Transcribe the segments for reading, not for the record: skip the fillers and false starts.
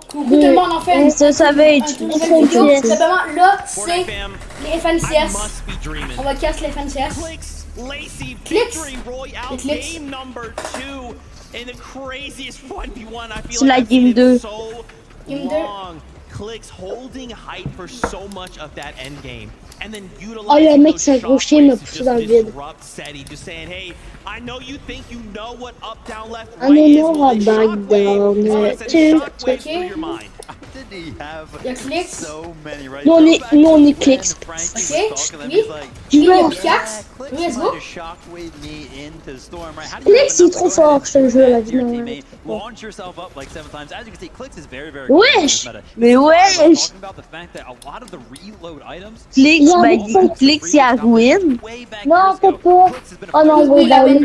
Coucou tout le monde, en fait. C'est savage. Nouvelle vidéo. Simplement, là, c'est les FNCS. On va casser les FNCS. Clicks. Les Clicks. C'est la game 2. Game 2. Clicks holding height for so much of that end game, and then oh, le mec c'est un gros chien, il m'a poussé dans le vide. Just saying, hey, I know you think you know what up, down, left, right is. Back down. Il y a Clicks. Nous on est Clicks. Ok, oui. Il y a Pickaxe. Oui, let's go. Clicks il est trop fort, je te jure, la vie. Wesh. Mais wesh. Clicks il a win. Non, peut-être pas. Oh non, oui, la win.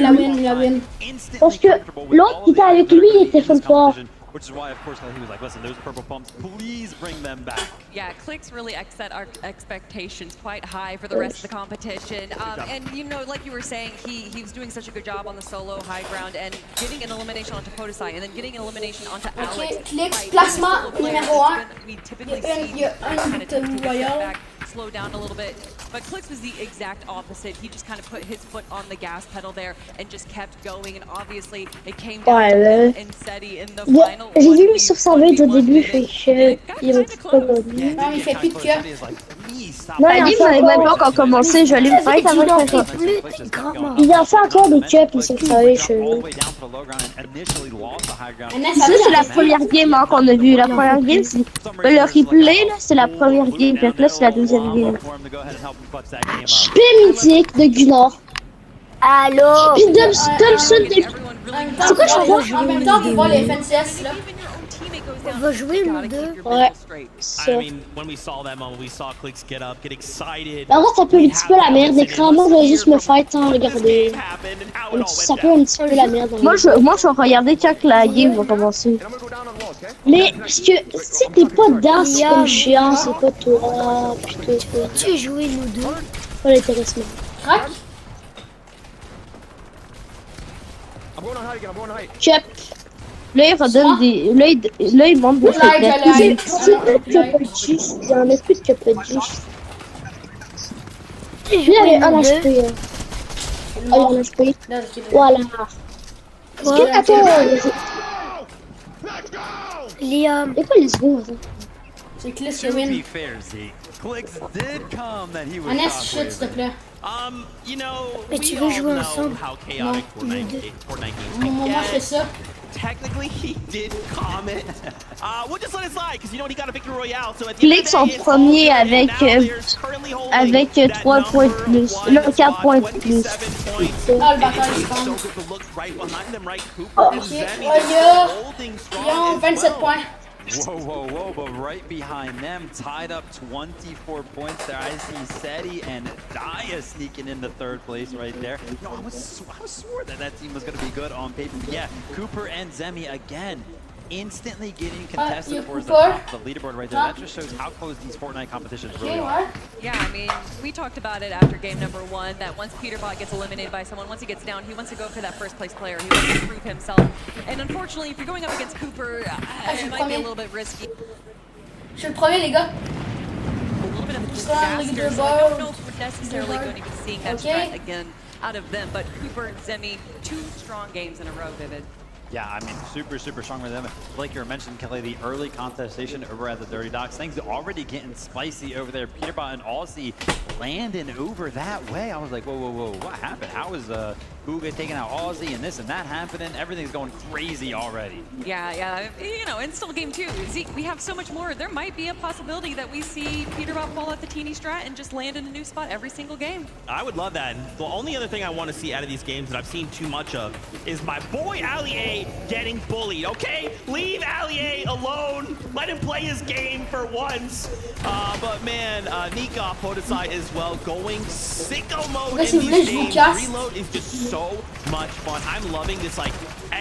Parce que l'autre qui était avec lui, il était full fort. Which is why, of course, he was like, listen, those purple pumps, please bring them back. Yeah, Clicks really set our expectations quite high for the rest of the competition. And, you know, like you were saying, he was doing such a good job on the solo high ground and getting an elimination onto Podesai and then getting an elimination onto Alex. Ok, Clicks, placement numéro 1. We typically Il y a un victoire royal. Slow down a little bit, but Clicks was the exact opposite. He just kind of put his foot on the gas pedal there and just kept going, and obviously it came down to Seti in the final. J'ai vu lui sur Savage au début, fait que il est pas connu. Non, il fait plus de queue. Non, La game n'avait même pas encore commencé, je vais aller me fight avant de faire ça. Il en fait encore des cups sur Savage. Ça, c'est la première game hein, qu'on a vue. La première game, c'est le replay, là, c'est la première game. Puis là, c'est la deuxième game. Spé mythique de Gunnar. Allô? Puis Thompson des... C'est quoi je vois? En même temps, tu vois les FNCS là. On va jouer nous deux. Ouais. I mean, when we saw that moment, we saw Clicks get up, get excited. En vrai, ça peut un petit peu la merde. Écrans, je vais juste me fight sans regarder. Ça peut un petit peu la merde. Moi, je vais regarder quand la game va commencer. Mais, parce que si t'es pas dedans, c'est comme chiant, c'est pas toi. Putain, Tu joues nous deux. pas l'intéressement. Crac. Cup. Là, il redonne des. Là, il monte des Like, Il y en a plus de cup de juice. Lui, il avait un HP. Oh, il y a un HP. Voilà. Est-ce que attends, Liam. c'est quoi les secondes? C'est Clicks qui win. Anes, shit, s'il te plaît. You know, Mais tu veux jouer ensemble? how chaotic Fortnite games Moi, je fais ça. Technically, he did comment. We'll just let it slide because you know he got a victory royale. So at the Clicks en premier avec 3 points de plus. Non, 4 points de plus. Ah, le bâtard, il spawn. Ok, il y a 27 points. Whoa, but right behind them, tied up 24 points there. I see Seti and Daya sneaking into third place right there. No, I was swore that team was going to be good on paper. Yeah, Cooper and Zemi again. Instantly getting contested towards the top of the leaderboard right there. That just shows how close these Fortnite competitions really are. Yeah, I mean, we talked about it after game number 1, that once Peterbot gets eliminated by someone, once he gets down, he wants to go for that first place player. He wants to prove himself. And unfortunately, if you're going up against Cooper, it might be a little bit risky. Je suis le premier, les gars. A little bit of a disaster, so I don't know if we're necessarily going to be seeing that strat again out of them. But Cooper and Zemi, 2 strong games in a row, Vivid. Yeah, I mean, super strong for them. Like you were mentioning, Kelly, the early contestation over at the Dirty Docks. Things already getting spicy over there. Peterbot and Aussie landing over that way. I was like, whoa, what happened? How is Huga taking out Aussie and this and that happening? Everything's going crazy already. Yeah, you know, and still game 2. Zeke, we have so much more. There might be a possibility that we see Peterbot fall out the teeny strat and just land in a new spot every single game. I would love that. The only other thing I want to see out of these games that I've seen too much of is my boy Ali A getting bullied, okay? Leave Ali A alone. Let him play his game for once. But man, Nika Podesai as well going sicko mode in these games. Reload is just so much fun. I'm loving this like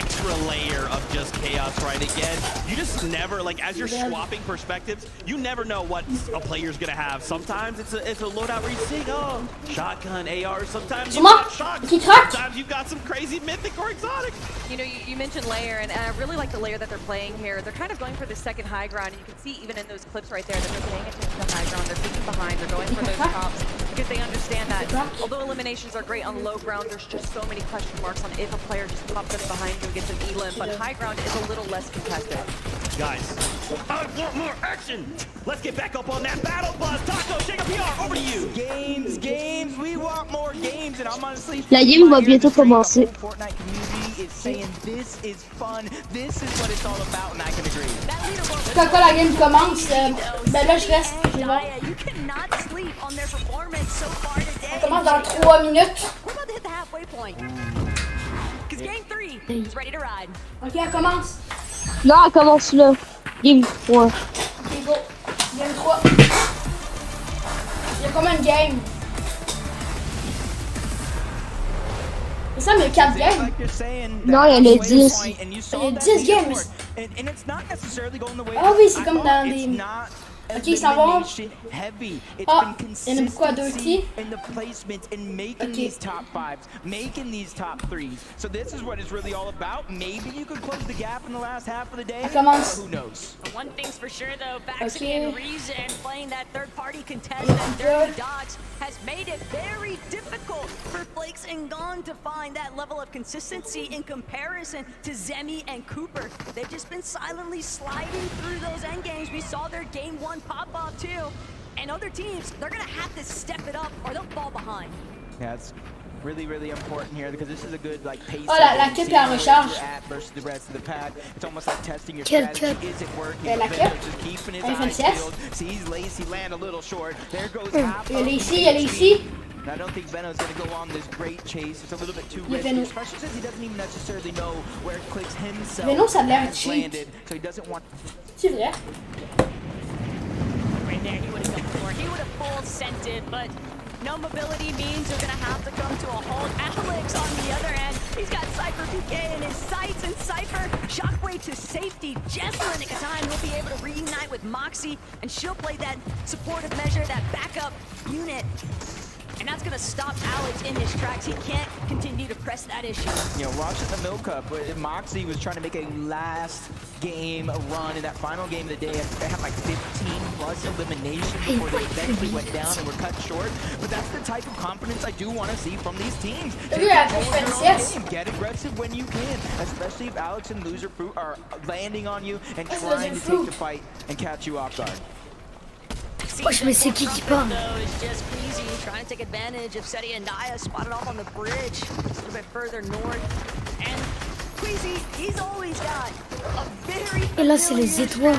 extra layer of just chaos right again. You just never, like, as you're swapping perspectives, you never know what a player's gonna have. Sometimes it's a loadout where you see, oh, shotgun, AR. Sometimes you've got shots. Sometimes you've got some crazy mythic or exotic. You know, you mentioned layer, and I really like the layer that they're playing here. They're kind of going for the second high ground, and you can see even in those clips right there that they're paying attention to high ground. They're peeking behind. They're going for those tops because they understand that although eliminations are great on low ground, there's just so many question marks on if a player just pops up behind you and gets an elim, but high ground is a little less contested. Guys, I want more action. Let's get back up on that battle bus. Taco, Jacob PR, over to you. Games, we want more games, and I'm honestly. La game va bientôt commencer. Fortnite community is saying this is fun, this is what it's all about, and I can agree. Quand la game commence, ben là je reste. Je vais. Elle commence dans 3 minutes. Ok, elle commence. Non, elle commence là. Game 3. Ok, go. Game 3. Il y a combien de games? Il semble qu'il y a 4 games. Non, il y en a 10. Il y a 10 games. Ah oui, c'est comme dans des... Ok, ils s'en vont. Ah, il y en a beaucoup à 2 ici. Ok. Elle commence. One thing's for sure though, Vaxxed Okay. and Reason playing that third-party contest and Dirty Dots has made it very difficult for Flakes and Gone to find that level of consistency in comparison to Zemi and Cooper. They've just been silently sliding through those end games. We saw their game 1 pop off too. And other teams, they're gonna have to step it up or they'll fall behind. Yeah, it's really important here because this is a good like pace. Oh, la queue est en recharge. Versus the rest of the pack. It's almost like testing your Queue. strategy. Is it working? La queue. Just keeping his Elle fait eyes une peeled. Sees Lacey land a little short. There goes half. Elle est ici, elle est ici. I don't think Venom's going to go on this great chase. It's a little bit too Yeah, risky, Venom. especially since he doesn't even necessarily know where Clicks himself Venom, ça a l'air has cheap. landed, so he doesn't want. C'est vrai. Right there, he would have gone for it. He would have full sent it, but no mobility means you're gonna have to come to a halt. Alex on the other end, he's got Cypher PK in his sights, and Cypher shockwave to safety just in the nick of time. He'll be able to reunite with Moxie, and she'll play that supportive measure, that backup unit. And that's going to stop Alex in his tracks. He can't continue to press that issue. You know, watching the Milk Cup, Moxie was trying to make a last game run in that final game of the day. They had like 15 plus eliminations before they eventually went down and were cut short. But that's the type of confidence I do want to see from these teams. Get aggressive when you can, especially if Alex and Loser Fruit are landing on you and trying to take the fight and catch you off guard. Wesh, mais c'est qui parle? It's just Queasy trying to take advantage of Seti and Naya spotted off on the bridge a little bit further north. And Queasy, he's always got a very Et là, c'est les étoiles.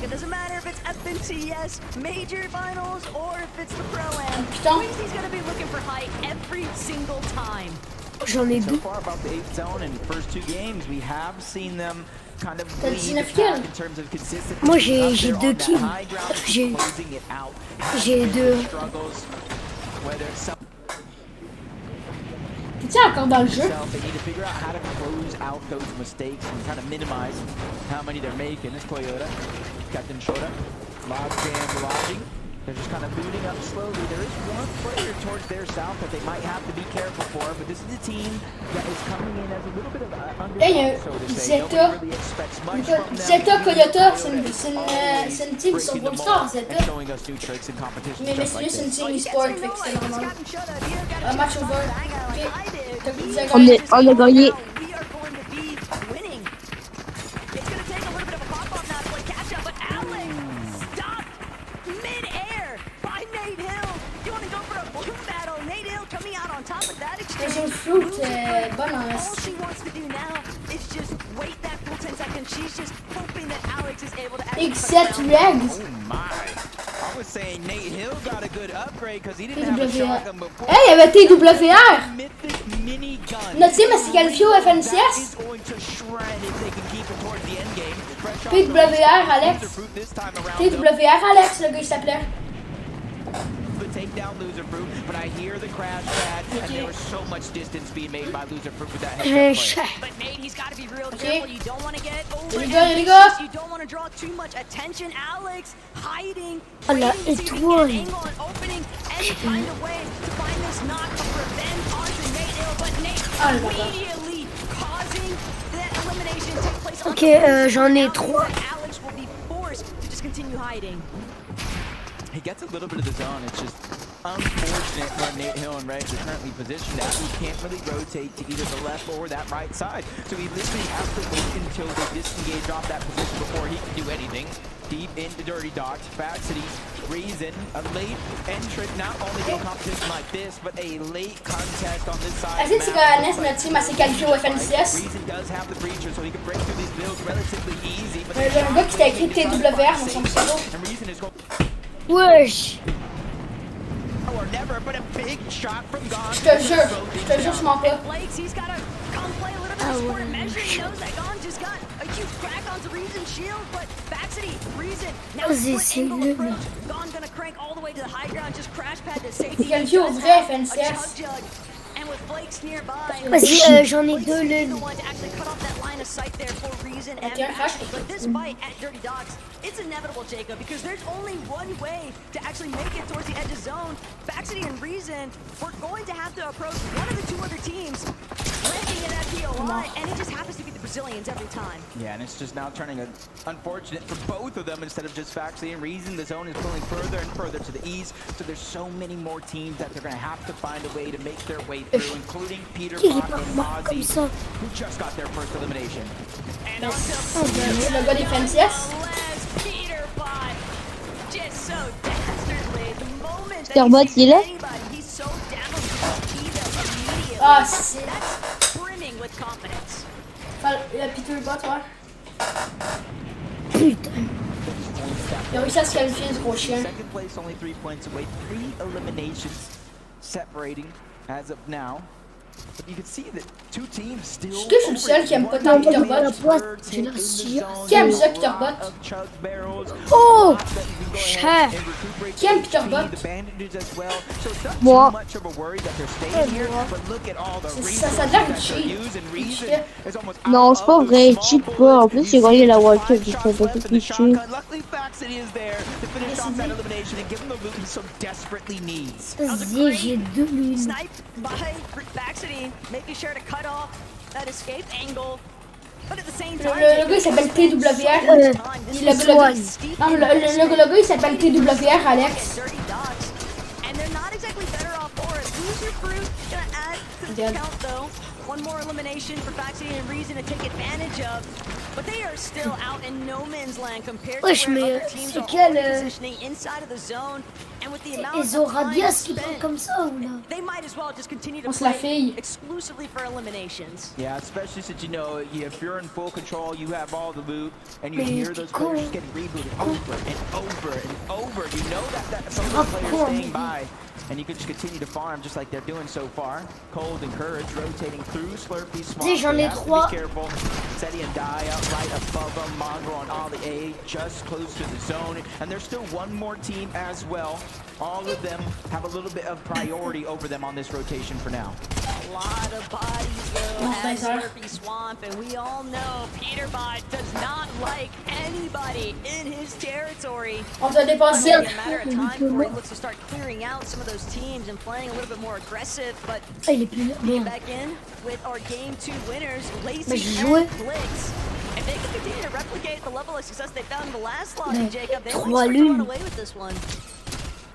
It doesn't matter if it's FNCS, Major Finals, or if it's the Pro-Am. Putain. Queasy's gonna be looking for height every single time. J'en ai So 2. far about the 8th zone in the first 2 games, we have seen them kind of T'as lead 19 the kills. pack in terms of consistency. Moi, j'ai Up there 2 on that kills. high ground, J'ai closing it out. j'ai 2. Struggles, whether it's self, T'es-tu encore dans le jeu? they need to figure out how to close out those mistakes and kind of minimize how many they're making. It's Toyota, Captain Shota, log jam lodging. They're just kind of booting up slowly. There is one player towards their south that they might have to be careful for, but this is a team that is coming in as a little bit of an underdog, so to say. Zeta. Nobody really expects much from them. Zeta, Coyote, c'est une team qui sont full star, Zeta. And showing us new tricks and competitions Mais just c'est like juste une this. team e-sport, fait que c'est normal. Un match over. Ok. Vous avez On gagné. a gagné. We are going to be winning. It's going to take a little bit of a pop-up now to play catch-up, but Alex stopped mid-air by Nate Hill. You want to go for a blue battle? Nate Hill coming out on top of that exchange. There's a fruit, bonne en All reste. she wants to do now is just wait that full 10 seconds. She's just hoping that Alex is able to actually X7 Regs. Oh my. I was saying Nate Hill got a good upgrade because he didn't have a TWR. shotgun before. Hey, il y avait TWR. Mythic minigun. Notre team s'est qualifié au That FNCS. is going to shred if they can keep it towards the end game. Fresh off TWR the Alex. fruit this time around, though. TWR Alex, le gars il s'appelait. The take down Loserproof, but I hear the crash pad, and there was so much distance being made by Loserproof with that heads up play. But Nate, he's got to be real careful. You don't want to get over go. You don't want to draw too much attention. Alex hiding, Oh la waiting to see if he can étoile. get an angle and opening, and find a way to find this knock of revenge onto Nate Hill. But Nate immediately causing that elimination to take place. Ok, j'en ai 3. Alex will be forced to just continue hiding. He gets a little bit of the zone. It's just unfortunate where Nate Hill and Reg are currently positioned at. He can't really rotate to either the left or that right side. So he literally has to wait until they disengage off that position before he can do anything. Deep into Dirty Dogs, Faxity, Reason, a late entrant, not only in a competition like this, but a late contest on this side. Est-ce que tu connais notre team assez qualifié au FNCS? Reason does have the breacher, so he can break through these builds relatively easy. But Il y a un gars qui t'a écrit TWR dans son pseudo. and Reason is going Wesh. or never, but a big shot from Gone. Je te jure, je mens pas. Flakes, he's got to come play a little bit of support and measure. He knows that Gone just got a huge crack onto Reason's shield, but Baxity, Reason, now split angle approach. Gone gonna crank all the way to the high ground, just crash pad to safety. Il qualifié au vrai FNCS. And with Flakes nearby, Vas-y, j'en ai Flakes 2 is the lune. one to actually cut off that line of sight there for Reason and tiens, Baxity. But this fight at Dirty Dogs, it's inevitable, Jacob, because there's only one way to actually make it towards the edge of zone. Baxity and Reason, we're going to have to approach one of the two other teams, ranking it at POI, and it just happens to be the Brazilians every time. Yeah, and it's just now turning unfortunate for both of them instead of just Faxley and Reason. The zone is pulling further and further to the east, so there's so many more teams that they're going to have to find a way to make their way through, including Peter Bot and Mozzie, who just got their first elimination. And on Le gars des FNCS. Peter Bot, just so dastardly. The moment Peter Bot, il est là? he's so down to immediately. Ah, c'est... That's brimming with confidence. Enfin, le Peter Bot, ouais. Putain. Il a réussi à se qualifier, ce gros chien. Second place, only 3 points away. 3 eliminations separating as of now. But you can see that two teams still. Est-ce que je suis le seul qui aime pas tant Peter Bot? J'ai la science. Qui aime ça, Peter Bot? Oh, cher. Qui aime Peter Bot? Moi. Ça a l'air de cheat. Non, c'est pas vrai, il cheat pas. En plus, il a gagné la World Cup, il fait beaucoup plus cheat. Vas-y, j'ai 2 lunes. Snipe by Baxity, making sure to cut off that escape angle. But at the same time, Le gars il s'appelle TWR. Le gars il s'appelle TWR, Alex. And they're not exactly better off for it. Loser Fruit gonna add to the count though. One more elimination for Baxity and Reason to take advantage of. But they are still out in no man's land compared to where other teams are already positioning inside of the zone. And with the amount of time spent, comme ça ou là? they might as well just continue to On se la play fille. exclusively for eliminations. Yeah, especially since you know if you're in full control, you have all the loot, and you hear those players just getting rebooted over and over and over. You know that some of those players staying by, and you can just continue to farm just like they're doing so far. Cold and Courage rotating through Slurpee Swamp. J'en ai 3. Be careful. Seti and Die out right above them. Mongrel on Ollie A just close to the zone, and there's still one more team as well. All of them have a little bit of priority over them on this rotation for now. A lot of bodies though at Slurpee Swamp, and we all know Peterbot does not like anybody in his territory. On doit dépenser. It's a matter of time before he looks to start clearing out some of those teams and playing a little bit more aggressive, but Ah, il est plus là. Merde. back in with our game 2 winners, Mais Lacey j'ai joué. and Blix. If they can continue to replicate the level of success they found in the last lobby, Jacob, they might 3 start to run lunes. away with this one.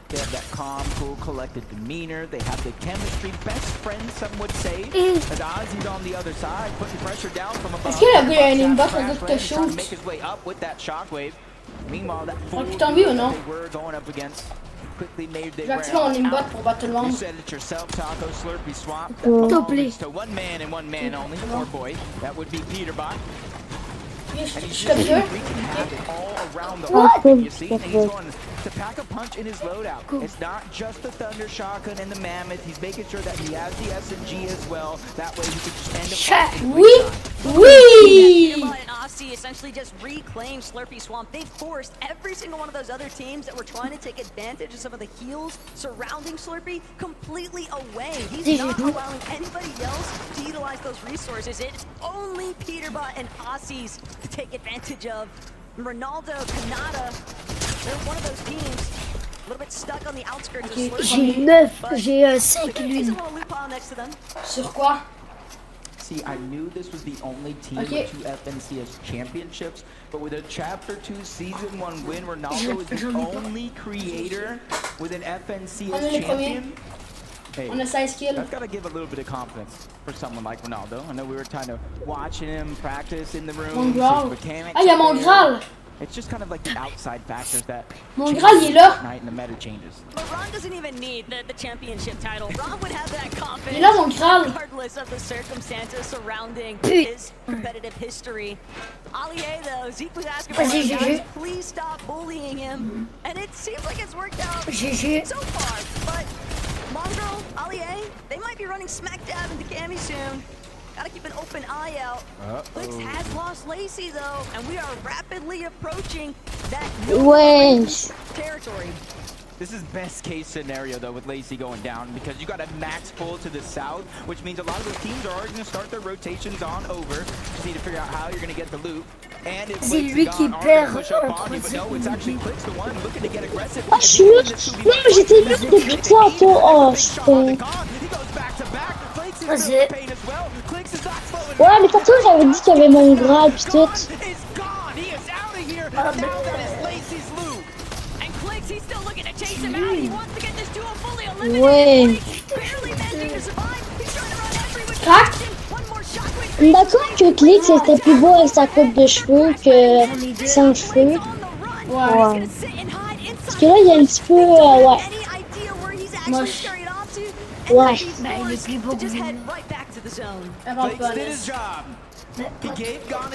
They have that calm, cool, collected demeanor. They have the chemistry, best friends, some would say. As Ozzy's on the other side, putting pressure down from above. Est-ce que le gars il a une aimbot, le gars qui te Trying to make shoot? his way up with that shockwave. Meanwhile, that full tu t'en vis ou non? they were going up against quickly made their way J'active mon aimbot out. pour battre tout le You monde. said it yourself, Taco, Slurpee Swamp. S'il te That plaît. to one man and one man only, poor boy. That would be Peterbot. Je And he's suis just comme ça. wreaking havoc all around the What? map. You see, and he's going to pack a punch in his loadout. It's not just the Thunder Shotgun and the Mammoth. He's making sure that he has the SMG as well. That way he can just end up. Oui! Oui! Peterbutt and Aussie essentially just reclaimed Slurpee Swamp. They forced every single one of those other teams that were trying to take advantage of some of the heals surrounding Slurpee completely away. He's not allowing anybody else to utilize those resources. It's only Peterbutt and Aussies to take advantage of. Ronaldo, Canada, they're one of those teams a little bit stuck on the outskirts of Slurpee. J'ai 5 lunes. Sur quoi? See, I knew this was the only team with 2 FNCS championships, but with a Chapter 2 Season 1 win, Ronaldo is the only creator with an FNCS champion. Hey, On a 16 kills. that's got to give a little bit of confidence for someone like Ronaldo. I know we were kind of watching him practice in the room. Mon Graal. his mechanics Ah, il y a are mon there. Graal. It's just kind of like the outside factors that Mon change Graal, il est là. night and the meta changes. But Ron doesn't even need the championship title. Ron would have that confidence Il est là, mon Graal. regardless of the circumstances surrounding his competitive history. Ali A, though, Zeke was asking for Vas-y, guys, GG. please stop bullying him. And it seems like it's worked out GG. so far. But Mongrel, Ali A, they might be running smack dab into Cammy soon. Gotta keep an open eye out. Blix has lost Lacey though, and we are rapidly approaching that Wesh. territory. This is best case scenario though with Lacey going down because you got a max pull to the south, which means a lot of the teams are already going to start their rotations on over. Just need to figure out how you're going to get the loot. And if C'est Blix lui is qui gone, are they perd gonna push up en on you, but no, it's actually Blix the one looking to get aggressive. Ah, je suis mute. Non, mais j'étais mute depuis tantôt. Oh, je suis con. Vas-y. Ouais, mais tantôt j'avais dit qu'il y avait mon Graal pis tout. Ouais. Crac. D'accord que Click c'était plus beau avec sa coupe de cheveux que sans cheveux. Ouais. Parce que là il y a un petit peu ouais. Moche. Ouais. Bah, il est plus beau que lui.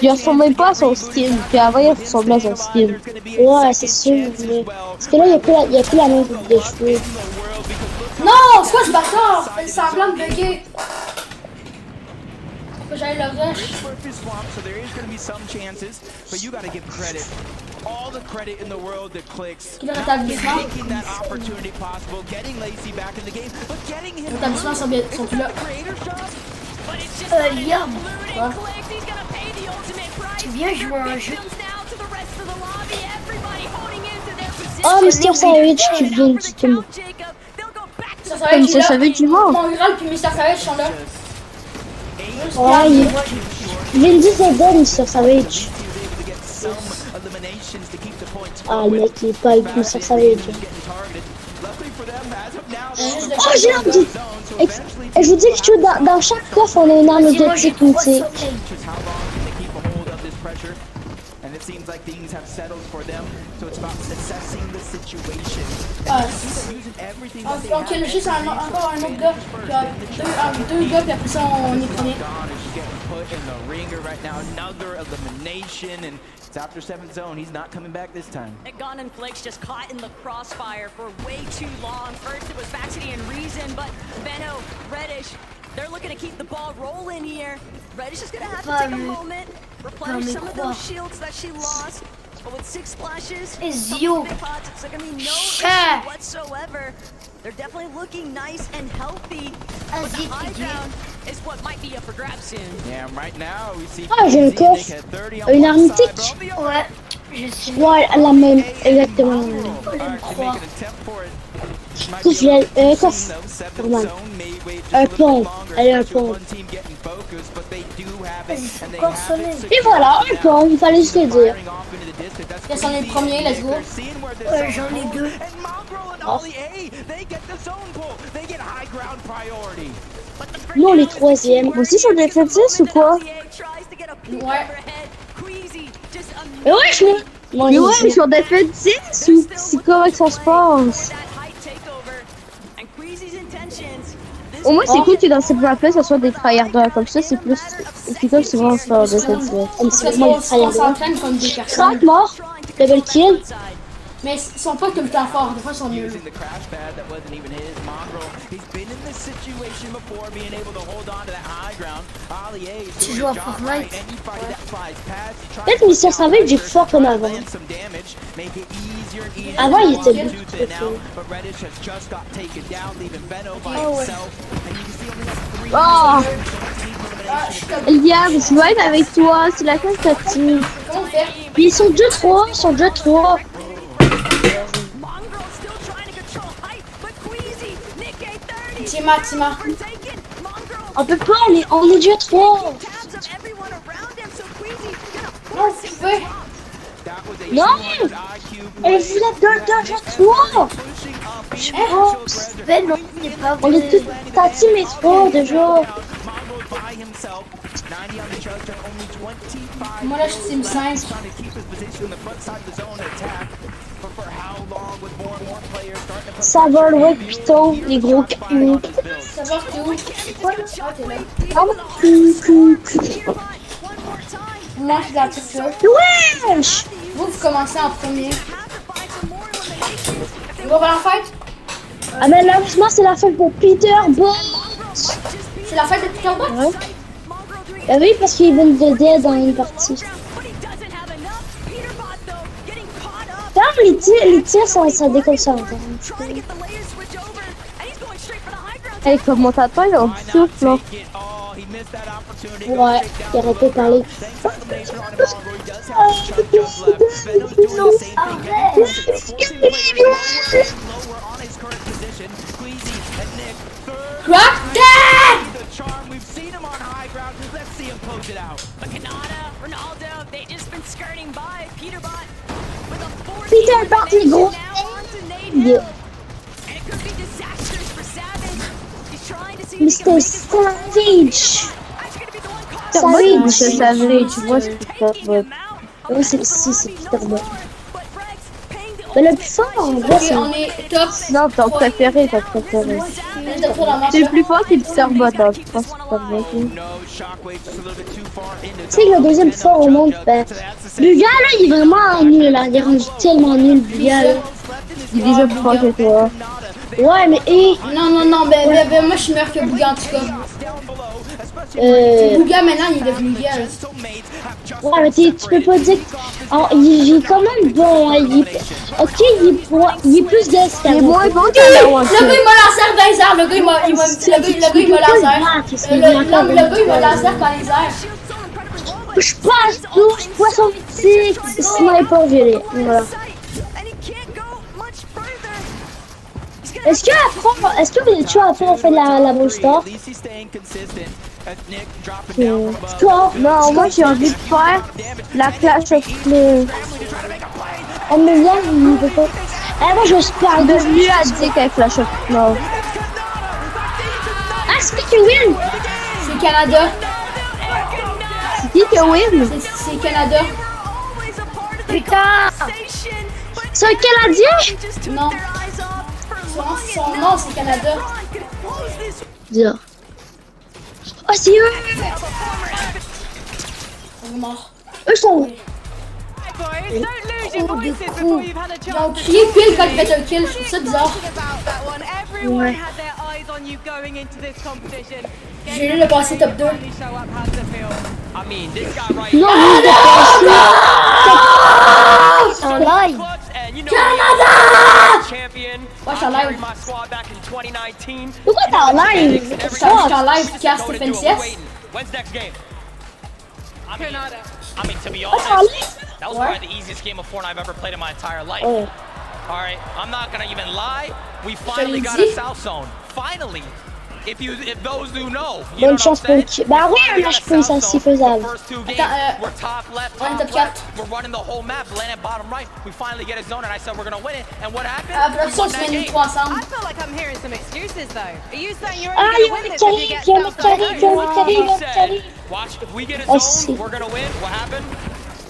Il ressemblait pas à son style, puis avant il ressemblait à son style. Ouais, c'est sûr. Mais... Parce que là, il y a plus la même coupe de cheveux. Non, c'est quoi ce bâtard? Il fait semblant de bugger. Faut que j'aille le rush. So there is going to be some chances, but you got to give credit. All the credit in the world that Clicks Le rétablissement. making that opportunity possible, getting Lacey back in the game, but getting him Les établissements sont plus là. Liam. Tu viens jouer un jeu. Oh, Mr. Savage qui vient du tout. Mr. Savage est mort. Mon Graal puis Mr. Savage sont là. Ouais, il vient du Zelda, Mr. Savage. Ah, le mec, il est pas avec Mr. Savage. Oh, j'ai un petit... Et je vous dis que dans chaque coffre, on a une arme exotique mythique. And it seems like things have settled for them, so it's about assessing the situation. Using everything that they On kill juste encore un autre gars. Puis deux gars, puis après ça, on est premier. Put in the ringer right now, another elimination, and it's after 7th zone. He's not coming back this time. Gon and Flakes just caught in the crossfire for way too long. First it was Baxity and Reason, but Benno, Reddish, they're looking to keep the ball rolling here. Reddish is gonna have to take a moment, replenish some of those shields that she lost. But with 6 splashes, Ezio. big pots, it's gonna be no issue whatsoever. They're definitely looking nice and healthy. But the high ground is what might be up for grabs soon. Yeah, right now we see. Ah, j'ai un coffre. Une arme mythique. Ouais. Je sais. Ouais, la même, exactement. Un coffre. Normal. Un pont. Elle est un pont. Et voilà, un pont. Il fallait juste le dire. Yes, on est le premier, let's go. Ouais, j'en ai 2. Oh. Nous, les troisièmes. Moi aussi, je suis en défensif ou quoi? Ouais. Mais ouais, je suis en défensif ou c'est comment que ça se passe? Au moins, c'est cool que dans cette map-là, ça soit des tryharders. Comme ça, c'est plus efficace souvent en faire défensif. Parce qu'on s'entraîne comme des personnes. Crack mort. Double kill. Mais ils sont pas tout le temps forts, des fois ils sont nuls. Using the crash pad that wasn't even his. Mongrel, he's been in this situation before, being able to hold on to that high ground. Ali A is Tu doing joues à a job Fortnite? right. Anybody that flies past, he tries Peut-être to Mister Savage est fort comme avant. land some damage, make it easier and easier. Avant, il était to beaucoup tooth trop it now, fort. but Reddish has just got taken down, leaving Benno by Oh, ouais. himself. And you can see only has 3 Oh, Ah, je suis comme... Eliab, je veux être avec toi, c'est la fin de ta team. Comment faire? Puis ils sont 2-3, ils sont 2-3. Mongrel still trying to control height, but Queasy, Nick A30. Tima. Taken. Mongrel On peut pas, on est déjà 3. tabs of everyone around him, so Queasy gonna Non, force tu him peux. That was a Non! 200 IQ Elle play. voulait 2-3. Pushing up, Je being pense. Ben non, il est pas On est tous, ta team est 3 déjà. Mongrel by himself. 90 on the judge, and only 25. Moi là, je suis team 5. Trying to keep his position in the front side of the zone and attack. But for how long with more and more players starting to put Savard, ouais, putain, les gros cul. Ça va, t'es où? Quoi? Ah, t'es là. Oh, cul. Moi, je suis la petite là. Wesh! Vous commencez en premier. On va la fête? Ah, mais malheureusement, c'est la fin pour Peter Boss. C'est la fête de Peter Bot? Ouais. Bah oui, parce qu'il vient de dead dans une partie. Ferme les tirs, ça déconcentre. Hey, commentateur, il en souffle, là. Ouais, il aurait pu parler. Rock that! Ronaldo, they just been skirting by Peterbot with a force. Peter Bot, les gros. It could be disastrous for Savage. He's trying to see Mr. Savage. Moi, je Savage. savais, tu vois, c'est Peter Bot. Oui, c'est Peter Bot. Mais le plus fort, en vrai, Ok, c'est... on est top. Non, ton préféré. On est top sur la marche. C'est le plus fort, c'est Peter Bot, hein. Je pense que c'est Peter Bot. Tu sais, le deuxième plus fort au monde, ben... Le gars, là, il est vraiment nul, là. Il est rendu tellement nul, le gars, là. Il est déjà plus fort que toi. Ouais, mais... Non, ben, moi je suis meilleur que Bouga en tout cas. Bouga maintenant il est devenu gars. Ouais, mais tu peux pas dire... Oh, il est quand même bon, hein. Ok, il est plus de Il est moins bon que la Le gars il m'a lancé dans les airs, le gars il m'a lancé. Le gars il m'a lancé dans les airs. Je passe touche, poisson mythique, sniper viré. Voilà. Est-ce que tu as fait la bonne star? Toi? Non, moi, j'ai envie de faire la clash of clans. Oh, mais là, il veut pas. Eh, moi, je parle De de mieux à dire qu'un clash of clans. Ah, c'est qui win? C'est Canada. C'est qui qui win? C'est Canada. Putain! C'est un Canadien? Non. Son nom c'est Canada. Dire. Oh, c'est eux! On est mort. Eux sont. Ils ont crié pile quand ils fait un kill, je trouve ça bizarre. Ouais. J'ai eu le passé top 2. I mean, this guy right Non, here. En live! And you know, Canada! champion. Ouais, je suis en I carried live. my squad back in 2019. pourquoi t'es en live? Je suis en live, cast Going Stephen into it, we're CS. waiting. When's next game? I mean, to be t'es en honest, live? that was probably the easiest game of Fortnite I've ever played in my entire life. Oh. All right, I'm not gonna even lie. We finally got dit. a South Zone. Finally. If those who know, you know Bonne what chance I'm saying? pour qui? Bah oui, Finally un got a HP, South ça c'est Zone. faisable. The first two games, Attends, we're top left, on est top top left. 4. We're running the whole map, landing bottom right. We finally get a zone, and I said we're gonna win it. And what happened? Après We ça, on won se that met nous game. trois ensemble. I feel like I'm hearing some excuses though. Are you saying you're Ah, only il y a going to win le this if you carry, get il y a le South carry, Zone? il y a le carry, il y a le He carry. said, watch, if we get a Oh, zone, si. we're gonna win. What happened?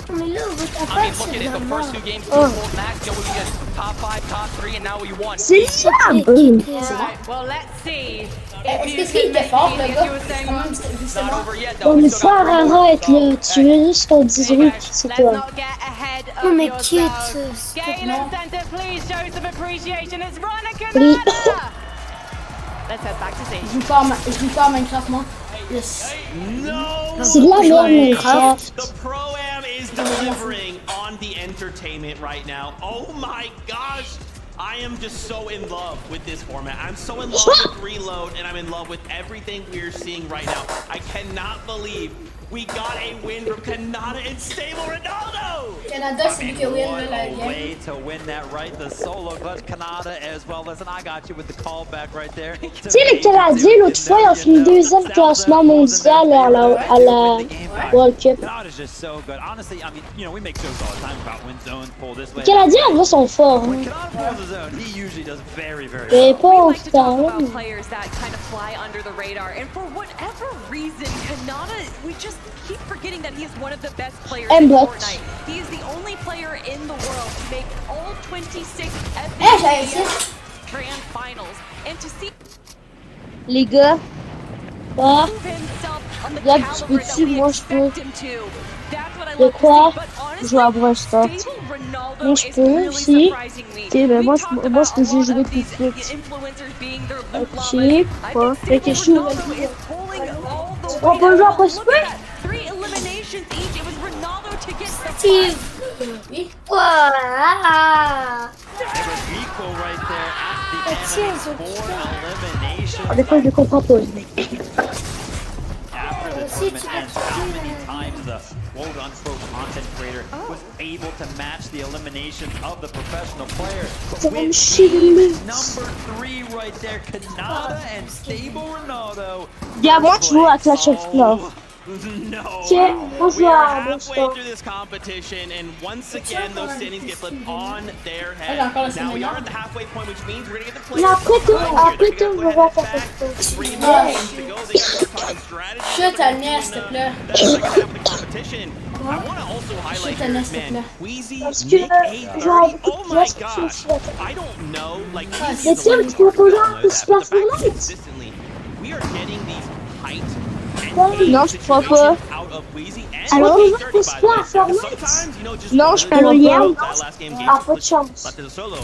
Mais là, votre I affaire, mean, look c'est at it. The de la first two merde. games, full max. Yo, we get top 5, top 3, and now we won. C'est ça, Ok, boum. ok. Alright, well, let's see. Est-ce que c'est était fort, le gars? Quand même, It's not justement. over yet, Bon, though. mais We still got faut arrête, là. Tu veux juste qu'on dise oui, c'est Let's toi. not get ahead Non, of mais yourselves. quitte. Galen Center, please show some appreciation. It's Rana Oui. Canada. Let's head back to sea. Je joue pas à Minecraft, moi. Yes. No C'est de la merde, way. Minecraft. The Pro-Am is delivering on the entertainment right now. Oh my gosh. I am just so in love with this format. I'm so in love with Reload, and I'm in love with everything we're seeing right now. I cannot believe we got a win from Canada and Stable Ronaldo! Canada, c'est lui qui win What la a game. way to win that, right? The solo clutch, Canada as well. Listen, I got you with the callback right there. Tu sais, les Canadiens, l'autre fois, ils ont fini deuxième classement mondial à la World Cup. Canada's just so good. Honestly, I mean, you know, we make jokes all the time about when zones pull this way. Les Canadiens, en vrai, sont forts. When Hein. Canada pulls a zone, he usually does very, very Mais well. pas We au like to talk temps. about players that kind of fly under the radar, and for whatever reason, Kanata, we just keep forgetting that he is one of the best players in But- Fortnite. He is the only player in the world to make all 26 j'avais FNCS dit. Grand Finals, and to see Les gars, ah, prove himself on the Gab, tu caliber that peux-tu, we moi, je peux. expect him to. That's what I De love quoi? to see, but honestly, Jouer à Brawl Stars. Stable Ronaldo Moi, je is peux really aussi. surprising me. Ok, ben We moi, talked je about peux a jouer lot tout of de these suite. influencers being their Luke Ok, Lama. quoi? I Fait think que je Stable joue. Ronaldo is pulling all the On way peut jouer down. après Look ce at that. 3 eliminations each. It was Ronaldo to get the Steve. Oui. Voilà. It was equal right there at the Tiens, end ils of ont the 4 eliminations. Ah, des fois, je ne comprends pas. After the Si tournament tu ends, how many times the quote-unquote content creator was able to match the eliminations of the professional player. C'est With même chier de game lui. number 3 right there, Canada and Stable Ronaldo. Bien, moi, tu joues à Clash of Clans. No. Tiens, moi, je We joue are à Brawl halfway Stars. through this competition, and once again, those standings get flipped on their Ah, encore head. le Now we cinéma. are at the halfway point, which means we're gonna get the Mais players. après tout, après tout, Go on ahead va and faire back. quelque chose. 3 more games to go. They can start talking strategy. Chut à Nest, s'il te plaît. That second half of the competition. I want to also highlight Chut à here, Nest, s'il te man, plaît. Wheezy, Parce que, Nick genre, 830. Oh my Clash of gosh. Clans. I don't know, like, Mais Wheezy is tiens, the one tu who peux pas jouer à knows that, but the Splash fact that Fortnite. consistently, we are getting these height Non, je crois pas. out of Wheezy and Alors, Nick on 830, peut by pas the way. faire Because Fortnite. sometimes, you know, just Non, one je of peux those rien. that last game Ah, pas de chance. left as a solo.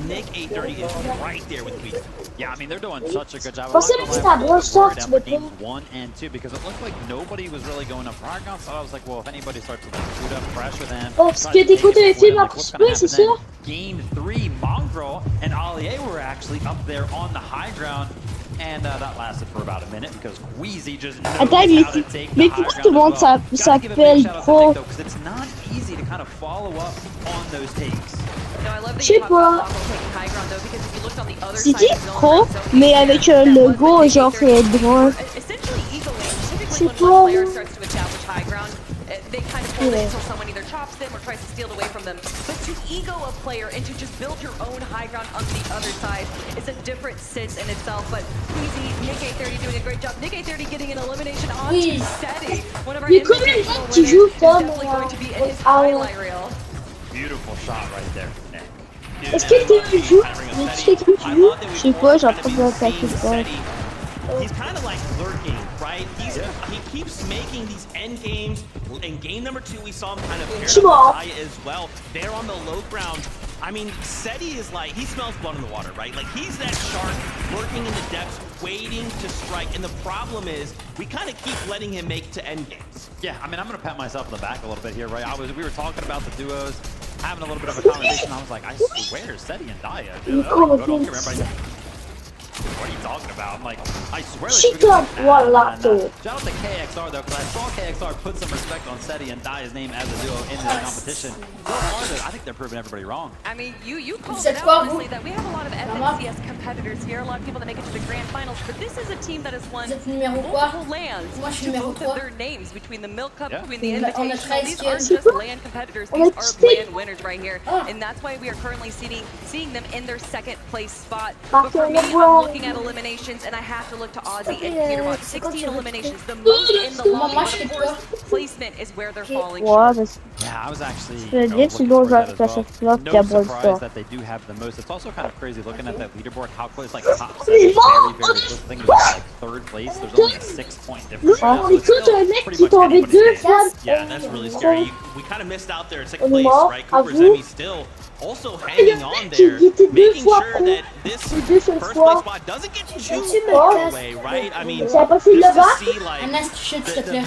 Nick 830 is right there with Wheezy. Yeah, I mean, they're doing such a good job. Pensez I'm not que gonna c'est lie, à I was Brawl worried Stars, after tu games veux 1 and 2 because it looked like nobody was really going up for Argon, so I was like, well, if anybody starts to like shoot up, pressure them. Parce try que to take t'écoutes it les for films them, après what's gonna souper, c'est happen sûr? then? Game 3, Mongrel and Allier were actually up there on the high ground. And that lasted for about a minute because Wheezy just knows Attends, how to take the mais high pourquoi ground tout le monde as well. Gotta give a big s'appelle shout out to Pro? Nick, though, 'cause it's not easy to kind of follow up on those takes. No, I love that Je sais you talk about pas. Mongrel taking high ground though, because if you looked on the other C'est side dit of the zone, Pro, so mais avec un that was logo the genre Nick brun. essentially ego win. C'est Typically, when pas- one player starts to establish high ground, they kind of hold it Ouais. until someone either chops them or tries to steal it away from them. But to ego a player and to just build your own high ground on the other side is a different sense in itself. But Wheezy, Nick 830 doing a great job. Nick 830 getting an elimination onto Oui. Seti. One of our Mais combien de invitational temps tu winners joues, is Tom, definitely going to be in his ah, highlight reel. Beautiful shot right there, Nick. Est-ce que tu joues? Mais tu sais que tu joues? Je sais pas, j'ai l'impression d'attaquer fort. He's kind of like lurking, right? He keeps making these end games. In game number 2, we saw him kind of paired Small. up with Zaya as well. They're on the low ground. I mean, Seti is like, he smells blood in the water, right? Like, he's that shark lurking in the depths, waiting to strike. And the problem is, we kind of keep letting him make to end games. Yeah, I mean, I'm going to pat myself on the back a little bit here, right? We were talking about the duos, having a little bit of a conversation. I was like, I swear, Seti and Daya. You Dude, call I it don't hear things. everybody. What are you talking about? I'm like, I swear. Shit they up, Wallato. Shout out to KXR though, because I saw KXR put some respect on Seti and Daya's name as a duo in the competition. So far, I think they're proving everybody wrong. I mean, you called C'est it out, quoi, honestly, vous? that we have a lot of FNCS competitors here, a lot of people that make it to the grand finals, but this is a team that has won Vous êtes numéro quoi? multiple lands Moi, je suis to numéro both of 3. their names, between the Milk Cup, Yeah. between the On a Invitational. 13 These aren't skills. just land competitors, On a these are 16. land winners right here, Oh. and that's why we are currently seeing them in their second place spot. Parce But for qu'on me, le I'm voit. looking looking at eliminations, and I have to look to Ozzy and Peterbot. 16 eliminations, the most in the lobby, but of course, placement is where they're falling short. Yeah, I was actually Je looking sinon for that je as cache well. ça No qui aborde surprise ça. that they do have the most. It's also kind of crazy looking at that leaderboard, how close, like top 7 is very close. I think it was like 3rd place. There's only a 6-point difference. Ah, So it's écoute, still un mec pretty qui much tombait anybody's deux game. fois. Yeah, that's really scary. We kind of missed out there at second On est place, mort, right? à Cooper's vous. Emmy still also hanging on there, Il était deux making fois sure pro. that this Deux first fois. place spot doesn't get too Tu far me away, right? I mean, C'est impossible just de to battre. see like Anas, shit, s'il te plaît.